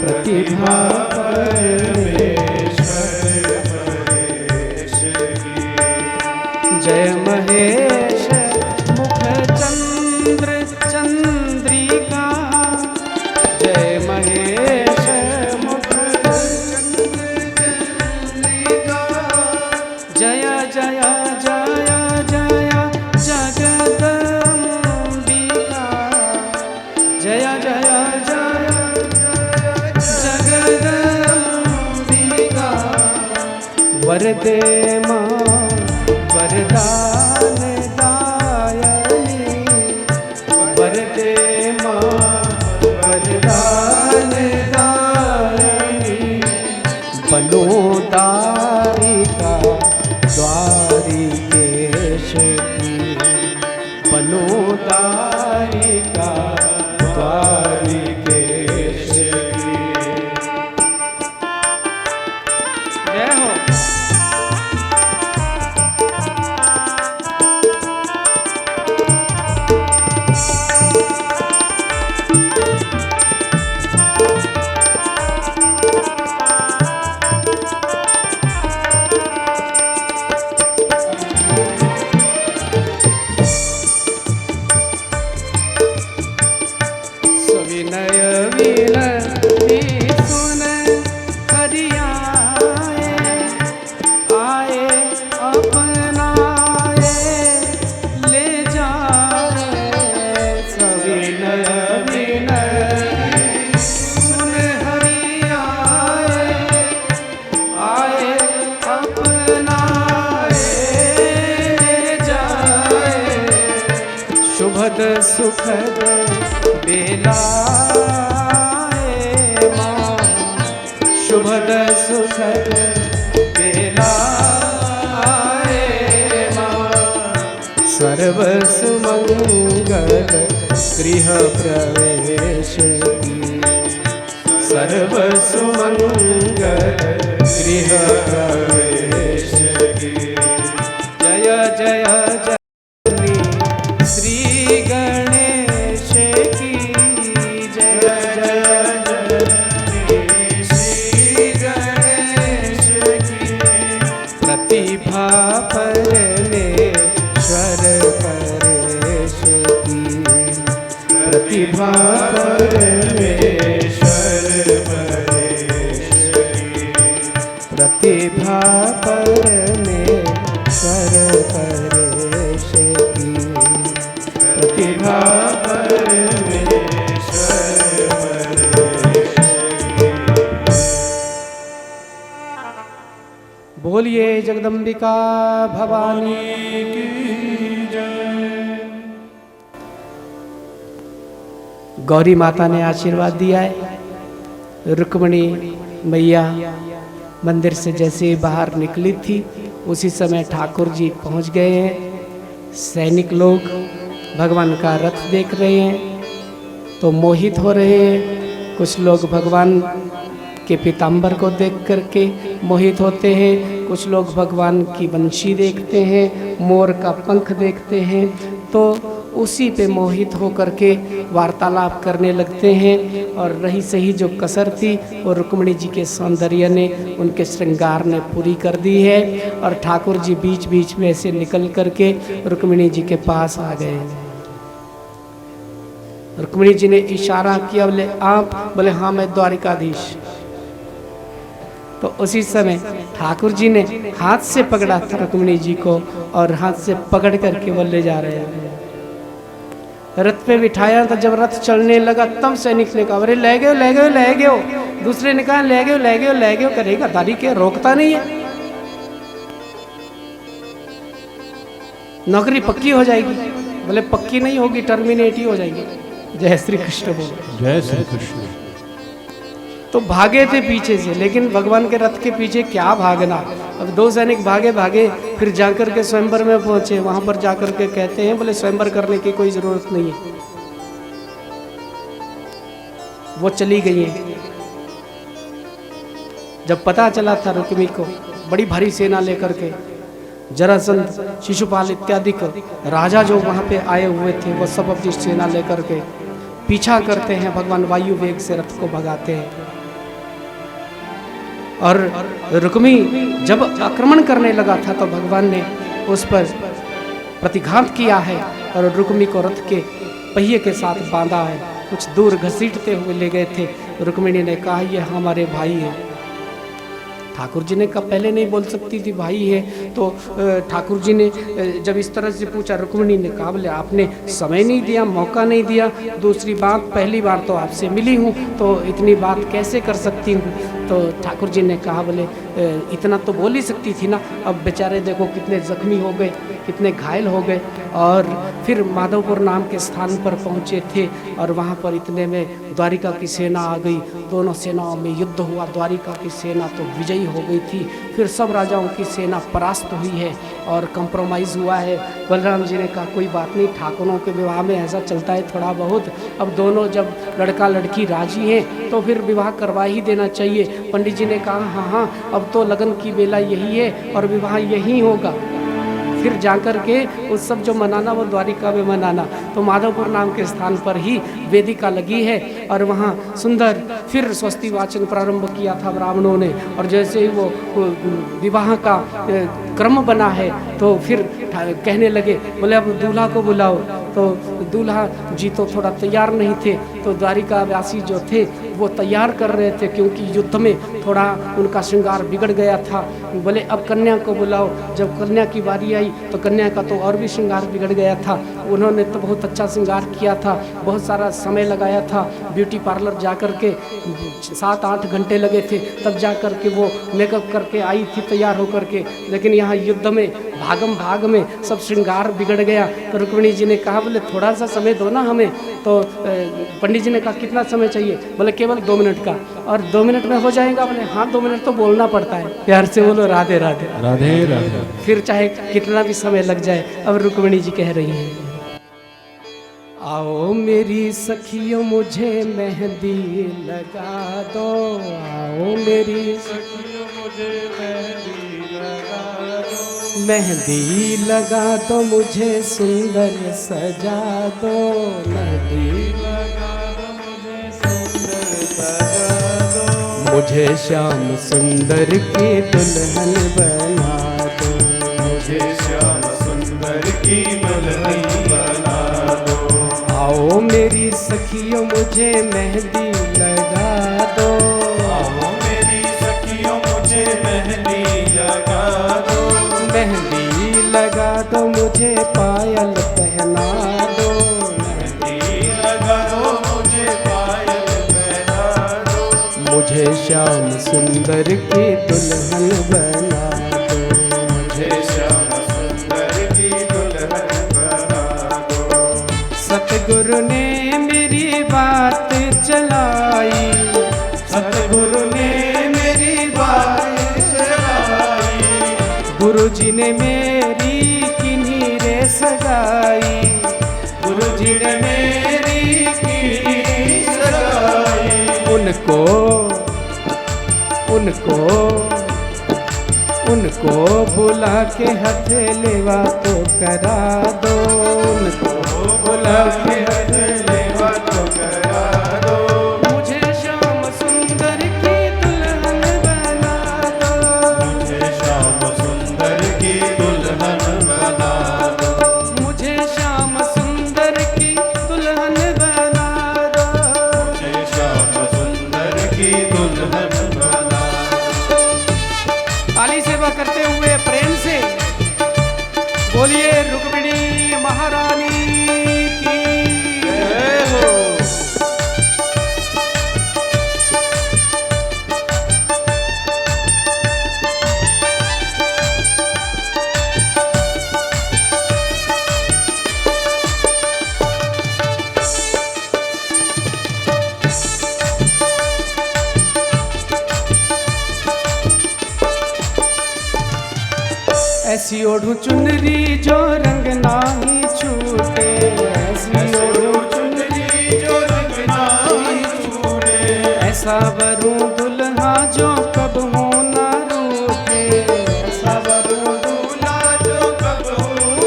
Speaker 1: प्रतिभा जय महेश मुख चंद्र चंद्रिका, जय महेश मुख चंद्र चंद्रिका, जय जय जय जय जगदम्बिका, जय जय जय जगदम्बिका, वरदे मां वरदान दायनी, वरदे मां वरदान दायनी, बनो दारिका द्वारिकेश की, बनो दारिका द्वारिकेश की। जय हो। सुखद बेलाए मां, शुभद सुखद बेलाए मां, सर्व सुमंगल गृह प्रवेश की, सर्व सुमंगल गृह प्रवेश की। जय जय जय श्री गणेश की, जय जय श्री गणेश की, प्रतिभा परमेश्वर परेश की, प्रतिभा परमेश्वर प्रतिभा परमेश्वर परेश की प्रतिभा बोलिए जगदम्बिका भवानी की जय। गौरी माता ने आशीर्वाद दिया है। रुक्मिणी मैया मंदिर से जैसे बाहर निकली थी उसी समय ठाकुर जी पहुंच गए हैं। सैनिक लोग भगवान का रथ देख रहे हैं तो मोहित हो रहे हैं। कुछ लोग भगवान के पीताम्बर को देख करके मोहित होते हैं। कुछ लोग भगवान की वंशी देखते हैं, मोर का पंख देखते हैं, तो उसी पे मोहित होकर के वार्तालाप करने लगते हैं। और रही सही जो कसर थी वो रुक्मिणी जी के सौंदर्य ने, उनके श्रृंगार ने पूरी कर दी है। और ठाकुर जी बीच बीच में से निकल करके रुक्मिणी जी के पास आ गए। रुक्मिणी जी ने इशारा किया, बोले आप? बोले हाँ मैं द्वारिकाधीश। तो उसी समय ठाकुर जी ने हाथ से पकड़ा था रुक्मिणी जी को और हाथ से पकड़ करके वो ले जा रहे हैं। रथ पे बिठाया था। जब रथ चलने लगा तब सैनिक ने कहा अरे ले गए ले गए ले गए। दूसरे ने कहा ले गए ले गए ले गए। करेगा दारी के रोकता नहीं है, नौकरी पक्की हो जाएगी। बोले पक्की नहीं होगी, टर्मिनेट ही हो जाएगी। जय श्री कृष्ण बोलो।
Speaker 2: जय श्री कृष्ण।
Speaker 1: तो भागे थे पीछे से, लेकिन भगवान के रथ के पीछे क्या भागना। अब दो सैनिक भागे भागे फिर जाकर के स्वयंवर में पहुंचे। वहां पर जाकर के कहते हैं बोले स्वयंवर करने की कोई जरूरत नहीं है, वो चली गई है। जब पता चला था रुक्मिणी को, बड़ी भारी सेना लेकर के जरासंध, शिशुपाल इत्यादि को राजा जो वहां पे आए हुए थे वो सब अपनी सेना लेकर के पीछा करते हैं। भगवान वायु वेग से रथ को भगाते हैं। और रुक्मिणी जब आक्रमण करने लगा था तो भगवान ने उस पर प्रतिघात किया है और रुक्मिणी को रथ के पहिए के साथ बांधा है। कुछ दूर घसीटते हुए ले गए थे। रुक्मिणी ने कहा ये हमारे भाई हैं। ठाकुर जी ने कहा पहले नहीं बोल सकती थी भाई है। तो ठाकुर जी ने जब इस तरह से पूछा, रुक्मिणी ने कहा बोले आपने समय नहीं दिया, मौका नहीं दिया। दूसरी बात, पहली बार तो आपसे मिली हूँ तो इतनी बात कैसे कर सकती हूँ। तो ठाकुर जी ने कहा बोले इतना तो बोल ही सकती थी ना। अब बेचारे देखो कितने जख्मी हो गए, कितने घायल हो गए। और फिर माधवपुर नाम के स्थान पर पहुँचे थे और वहाँ पर इतने में द्वारिका की सेना आ गई। दोनों सेनाओं में युद्ध हुआ। द्वारिका की सेना तो विजयी हो गई थी। फिर सब राजाओं की सेना परास्त हुई है और कंप्रोमाइज़ हुआ है। बलराम जी ने कहा कोई बात नहीं, ठाकुरों के विवाह में ऐसा चलता है थोड़ा बहुत। अब दोनों जब लड़का लड़की राजी हैं तो फिर विवाह करवा ही देना चाहिए। पंडित जी ने कहा हाँ हाँ अब तो लगन की बेला यही है और विवाह यही होगा। फिर जाकर के उत्सव जो मनाना वो द्वारिका में मनाना। तो माधवपुर नाम के स्थान पर ही वेदिका लगी है और वहाँ सुंदर फिर स्वस्ति वाचन प्रारंभ किया था ब्राह्मणों ने। और जैसे ही वो विवाह का क्रम बना है तो फिर कहने लगे बोले अब दूल्हा को बुलाओ। तो दूल्हा जी तो थोड़ा तैयार नहीं थे, तो द्वारिका वासी जो थे वो तैयार कर रहे थे क्योंकि युद्ध में थोड़ा उनका श्रृंगार बिगड़ गया था। बोले अब कन्या को बुलाओ। जब कन्या की बारी आई तो कन्या का तो और भी श्रृंगार बिगड़ गया था। उन्होंने तो बहुत अच्छा श्रृंगार किया था, बहुत सारा समय लगाया था। ब्यूटी पार्लर जा कर के 7-8 घंटे लगे थे, तब जा कर के वो मेकअप करके आई थी तैयार होकर के। लेकिन यहाँ युद्ध में भागम भाग में सब श्रृंगार बिगड़ गया। तो रुक्मिणी जी ने कहा बोले थोड़ा सा समय दो ना हमें। तो पंडित जी ने कहा कितना समय चाहिए? बोले केवल 2 मिनट का। और 2 मिनट में हो जाएगा? बोले हाँ 2 मिनट तो बोलना पड़ता है। प्यार से बोलो राधे राधे
Speaker 2: राधे राधे।
Speaker 1: फिर चाहे कितना भी समय लग जाए। अब रुक्मिणी जी कह रही हैं आओ मेरी सखियों मुझे मेहंदी लगा दो। आओ मेरी सखियों मुझे मेहंदी लगा दो। मेहंदी लगा दो मुझे सुंदर सजा दो। मेहंदी लगा दो मुझे सुंदर सजा दो। मुझे श्याम सुंदर की दुल्हन बना दो। मुझे श्याम सुंदर की दुल्हन बना दो। आओ मेरी सखियों मुझे मेहंदी लगा दो,
Speaker 3: आओ मेरी सखियों मुझे मेहंदी लगा दो,
Speaker 1: मेहंदी लगा दो मुझे पायल पहना दो,
Speaker 3: मेहंदी लगा दो मुझे पायल पहना दो,
Speaker 1: मुझे श्याम सुंदर की दुल्हन बना दो,
Speaker 3: मुझे श्याम सुंदर की दुल्हन बना दो।
Speaker 1: सतगुरु ने मेरी बात चलाई,
Speaker 3: सतगुरु ने मेरी बात चलाई,
Speaker 1: गुरु जी ने मेरी किन्हीं रे सगाई,
Speaker 3: गुरु जी ने मेरी की सगाई,
Speaker 1: उनको उनको उनको बुला के हथेलिवा तो करा दो, उनको
Speaker 3: बुला के हथेलिवा तो करा दो,
Speaker 1: मुझे श्याम सुंदर की दुल्हन बना दो,
Speaker 3: मुझे श्याम सुंदर की दुल्हन बना दो,
Speaker 1: मुझे श्याम सुंदर की दुल्हन बना दो,
Speaker 3: मुझे श्याम सुंदर की दुल्हन बना दो।
Speaker 1: ताली सेवा करते हुए प्रेम से बोलिए रुक्मिणी महारानी की
Speaker 3: जय हो।
Speaker 1: ऐसी ओढ़ू चुनरी जो रंग नाही छूटे, ऐसी ओढ़ू
Speaker 3: चुनरी जो रंग नाही छूटे,
Speaker 1: ऐसा वरूं दुल्हा जो कब हो ना रूठे, ऐसा वरूं
Speaker 3: दूल्हा जो कबू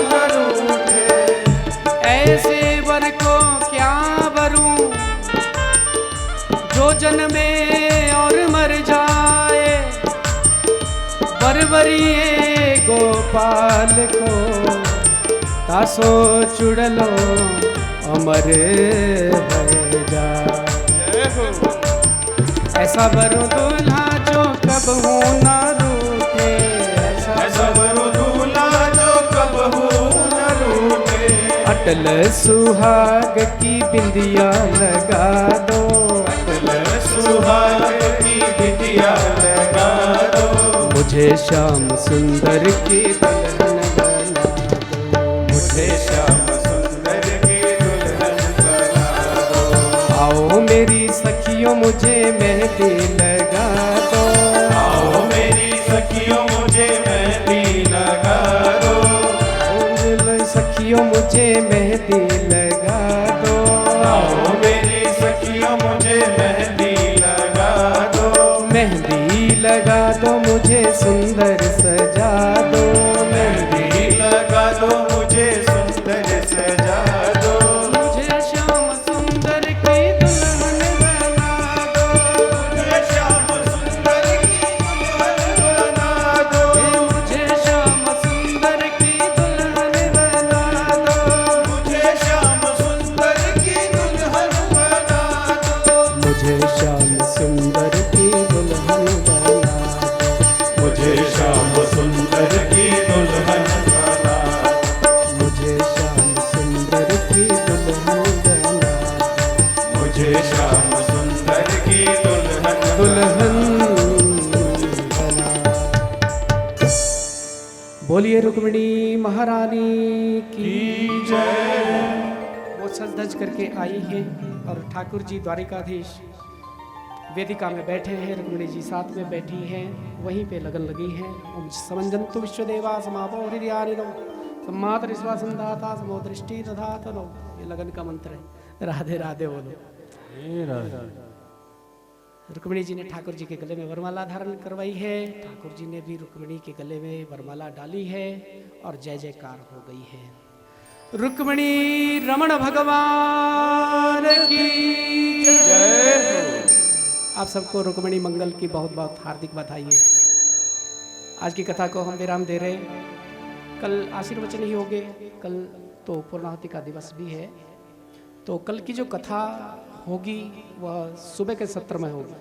Speaker 3: न रूठे,
Speaker 1: ऐसे वर को क्या वरूं जो जन्मे और मर जाए, बरबरिए गोपाल को तासो चुड़लो अमर है जा,
Speaker 3: जय हो।
Speaker 1: ऐसा वरु दूल्हा जो कब हो ना रूठे,
Speaker 3: ऐसा वरु दूल्हा जो कबहू न रूठे,
Speaker 1: अटल सुहाग की बिंदिया लगा दो,
Speaker 3: अटल सुहाग की बिंदिया लगा दो,
Speaker 1: मुझे श्याम सुंदर की दुल्हन बना दो,
Speaker 3: मुझे श्याम सुंदर की दुल्हन बना दो,
Speaker 1: आओ मेरी सखियों मुझे मेहंदी लगा दो,
Speaker 3: आओ मेरी सखियों मुझे मेहंदी लगा दो,
Speaker 1: सखियों मुझे मेहंदी लगा दो,
Speaker 3: आओ मेरी सखियों मुझे मेहंदी लगा दो,
Speaker 1: मेहंदी लगा दो मुझे सुंदर सजा दो,
Speaker 3: मेहंदी लगा दो मुझे सुंदर सजा दो,
Speaker 1: मुझे श्याम सुंदर की दुल्हन बना दो,
Speaker 3: मुझे श्याम सुंदर की दुल्हन बना दो,
Speaker 1: मुझे श्याम सुंदर की दुल्हन बना दो,
Speaker 3: मुझे श्याम सुंदर की दुल्हन बना दो,
Speaker 1: मुझे श्याम सुंदर की दुल्हन बना दो,
Speaker 3: मुझे श्याम सुंदर की दुल्हन बना दो,
Speaker 1: मुझे श्याम सुंदर की दुल्हन बना दो,
Speaker 3: मुझे श्याम सुंदर की दुल्हन
Speaker 1: दुल्हन बना। बोलिए रुक्मिणी महारानी की
Speaker 3: जय।
Speaker 1: वो सज धज करके आई है और ठाकुर जी द्वारिकाधीश वेदिका में बैठे हैं, रुक्मिणी जी साथ में बैठी हैं, वहीं पे लगन लगी है। ओम समंजंतु विश्वदेवा समापो हृदयानिनो सम्मातर विश्वासंधाता समो दृष्टि दधात नो, ये लगन का मंत्र है। राधे राधे बोलो। रुक्मिणी जी ने ठाकुर जी के गले में वरमाला धारण करवाई है, ठाकुर जी ने भी रुक्मिणी के गले में वरमाला डाली है और जय जयकार हो गई है। रुक्मिणी रमण भगवान की
Speaker 3: जय हो।
Speaker 1: आप सबको रुक्मिणी मंगल की बहुत बहुत हार्दिक बधाई है। आज की कथा को हम विराम दे रहे, कल आशीर्वचन ही होंगे, कल तो पूर्णाहुति का दिवस भी है, तो कल की जो कथा होगी वह सुबह के सत्र में होगी।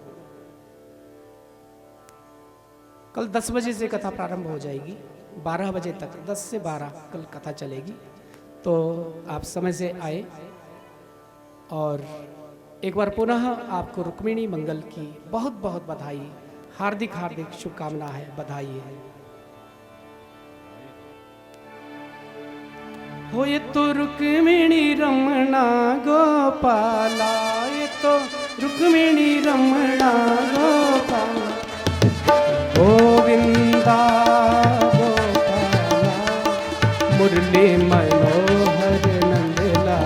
Speaker 1: कल 10 बजे से कथा प्रारंभ हो जाएगी, 12 बजे तक, 10 से 12 कल कथा चलेगी। तो आप समय से आए और एक बार पुनः आपको रुक्मिणी मंगल की बहुत बहुत बधाई, हार्दिक हार्दिक शुभकामना है, बधाई है। हो ये तो रुक्मिणी रमणा गोपाला, ये तो रुक्मिणी रमणा गोपाला, गोविंदा गोपाला, मुरली मनोहर नंदलाला,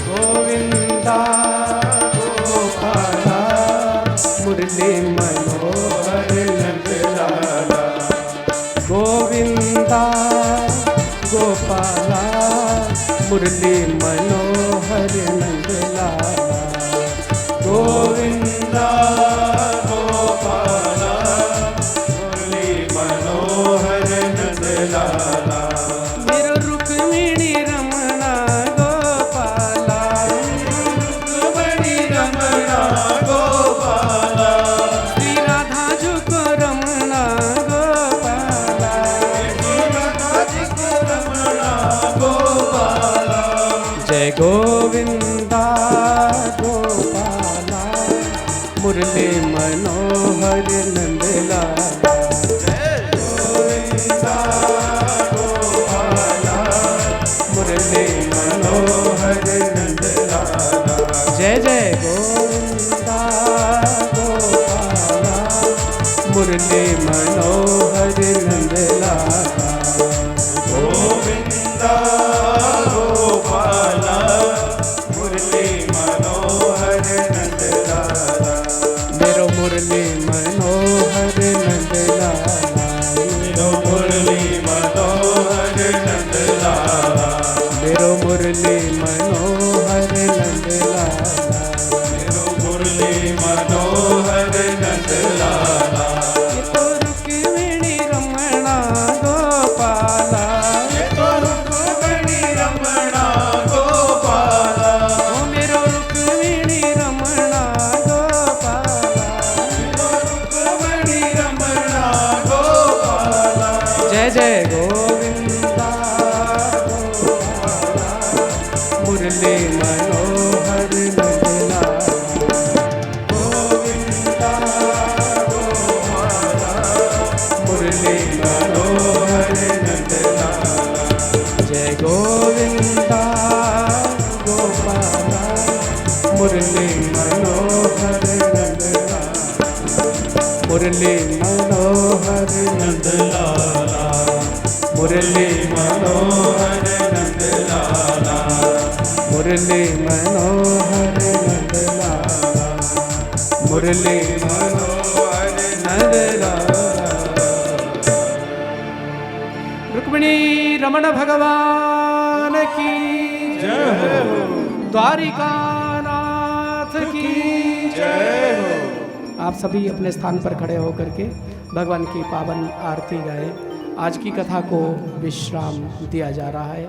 Speaker 1: गोविंदा गोपाला, मुरली मनोहर नंदलाला, गोविंदा गोपाला, मुरली मनोहर नंदलाला, गोविंदा गोपाला, मुरली मनोहर नंदलाला, मेरो रुक्मिणी रमणा गोपाला, रुक्मिणी रमणा गोपाला, श्री राधा जी को रमणा गोपाला, जय गोविंदा गोपाला, मुरली मनोहर नंदलाला, जय गोविंदा गोपाला, मुरली मनोहर नंदलाला, जय जय गोविंदा गोपाला, मुरली मनोहर नंदलाला, गोविंदा गोपाला, मुरली मनोहर नंदलाला, मेरो मुरली मनोहर नंदलाला, मेरो मुरली मनोहर नंदलाला, मेरो मुरली मनोहर नंदलाला, मेरो मुरली मनोहर नंदलाला, ये तो रुक्मिणी रमणा गोपाला, ये तो रुक्मिणी रमणा गोपाला, ओ मेरो रुक्मिणी रमणा गोपाला, मेरो रुक्मिणी रमणा गोपाला, जय जय गोविंदा गोपाला, मुरली मनोहर नंदलाला, गोविंदा गोपाला, मुरली मनोहर नंदलाला, जय गोविंदा गोपाला, मुरली मनोहर नंदलाला, मुरली मनोहर नंदलाला, मुरली मनोहर नंदलाला, मुरली मनोहर नंदलाला, मुरली मनोहर नंदलाला। रुक्मिणी रमण भगवान की जय हो, द्वारिका नाथ की जय हो। आप सभी अपने स्थान पर खड़े होकर के भगवान की पावन आरती गाएं। आज की कथा को विश्राम दिया जा रहा है।